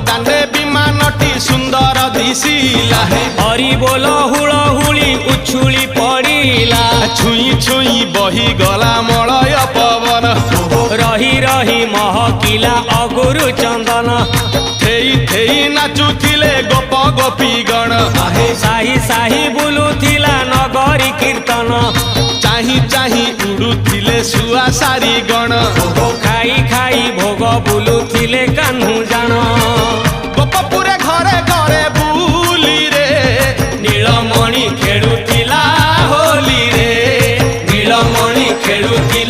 दांडे विमानटी सुंदर दिशिला हरि बोल हुलहुली उछुली पड़िला छुई छुई बही गला मलय पवन रही रही महकिला अगुरु चंदन थेई थेई नाचुथिले गोप गोपी गण साही साही बुलुथिला नगरी कीर्तन चाही चाही उड़ुथिले सुआ सारी गण खाई खाई भोग बुलुथिले कान्हू जान गोपपुरे घरे घरे बुली रे नीलमणि खेलुथिला होली रे नीलमणि खेलुथिला